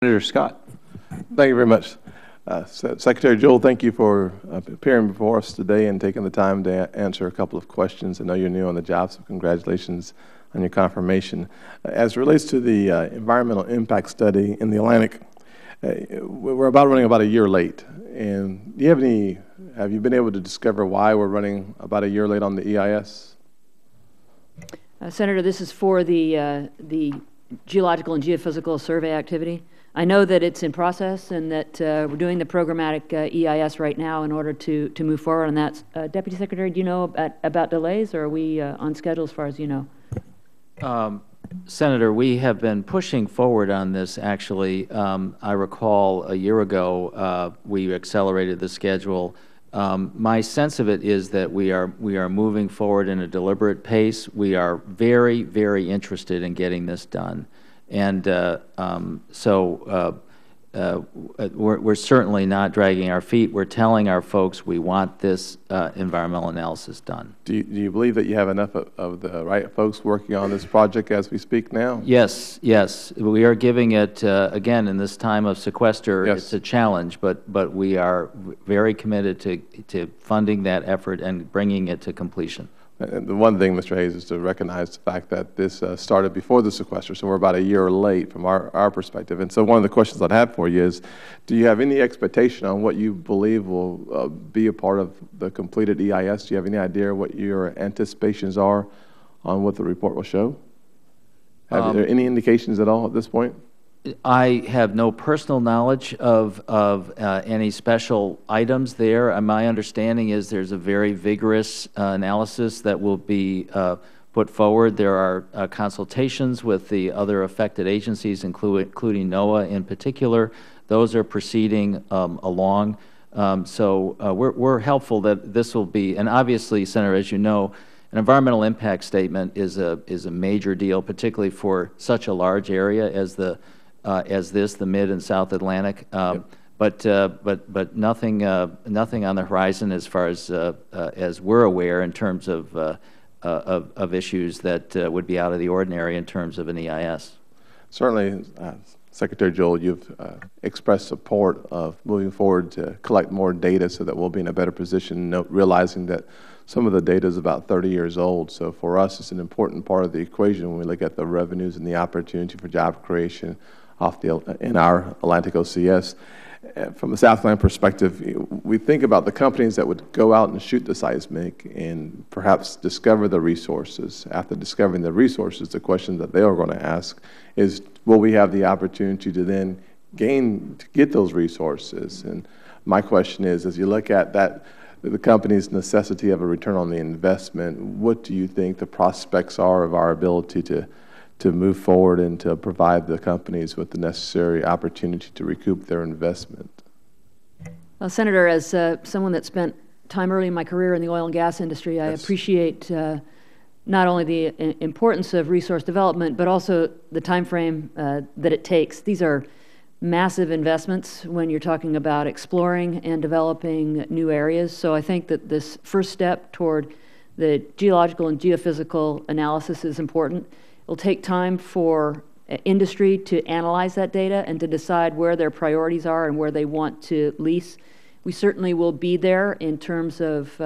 Senator Scott. Thank you very much. Secretary Jewell, thank you for appearing before us today and taking the time to answer a couple of questions. I know you're new on the job, so congratulations on your confirmation. As it relates to the environmental impact study in the Atlantic, we're running about a year late. And do you have you been able to discover why we're running about a year late on the EIS? Senator, this is for the geological and geophysical survey activity. I know that it's in process and that we're doing the programmatic EIS right now in order to move forward on that. Deputy Secretary, do you know about delays, or are we on schedule as far as you know? Senator, we have been pushing forward on this, actually. I recall a year ago we accelerated the schedule. My sense of it is that we are moving forward in a deliberate pace. We are very, very interested in getting this done. And we're certainly not dragging our feet. We're telling our folks we want this environmental analysis done. Do you believe that you have enough of the right folks working on this project as we speak now? Yes, yes. We are giving it, again, in this time of sequester, yes. It's a challenge, but we are very committed to funding that effort and bringing it to completion. And the one thing, Mr. Hayes, is to recognize the fact that this started before the sequester, so we're about a year late from our perspective. And so one of the questions I'd have for you is, do you have any expectation on what you believe will be a part of the completed EIS? Do you have any idea what your anticipations are on what the report will show? Are there any indications at all at this point? I have no personal knowledge of any special items there. My understanding is there's a very vigorous analysis that will be put forward. There are consultations with the other affected agencies, including NOAA in particular. Those are proceeding along. So we're helpful that this will be, and obviously, Senator, as you know, an environmental impact statement is a major deal, particularly for such a large area as the Mid and South Atlantic, Yep. but nothing on the horizon as far as we're aware in terms of issues that would be out of the ordinary in terms of an EIS. Certainly, Secretary Jewell, you've expressed support of moving forward to collect more data so that we'll be in a better position, realizing that some of the data is about 30 years old. So for us, it's an important part of the equation when we look at the revenues and the opportunity for job creation in our Atlantic OCS. From a Southland perspective, we think about the companies that would go out and shoot the seismic and perhaps discover the resources. After discovering the resources, the question that they are going to ask is, will we have the opportunity to then get those resources? And my question is, as you look at that, the company's necessity of a return on the investment, what do you think the prospects are of our ability to move forward and to provide the companies with the necessary opportunity to recoup their investment? Well, Senator, as someone that spent time early in my career in the oil and gas industry, I appreciate not only the importance of resource development, but also the time frame that it takes. These are massive investments when you're talking about exploring and developing new areas. So I think that this first step toward the geological and geophysical analysis is important. It'll take time for industry to analyze that data and to decide where their priorities are and where they want to lease. We certainly will be there in terms of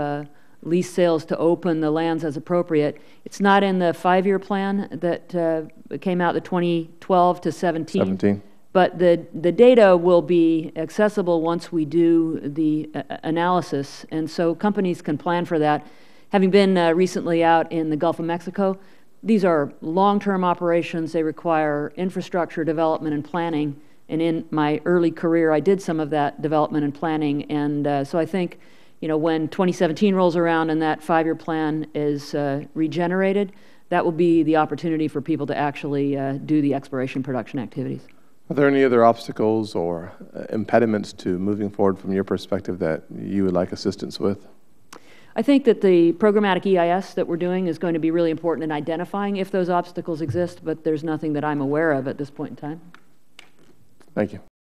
lease sales to open the lands as appropriate. It's not in the 5-year plan that came out, the 2012 to 17. But the data will be accessible once we do the analysis, and so companies can plan for that. Having been recently out in the Gulf of Mexico, these are long-term operations. They require infrastructure development and planning, and in my early career, I did some of that development and planning, and so I think, you know, when 2017 rolls around and that 5-year plan is regenerated, that will be the opportunity for people to actually do the exploration production activities. Are there any other obstacles or impediments to moving forward from your perspective that you would like assistance with? I think that the programmatic EIS that we're doing is going to be really important in identifying if those obstacles exist, but there's nothing that I'm aware of at this point in time. Thank you.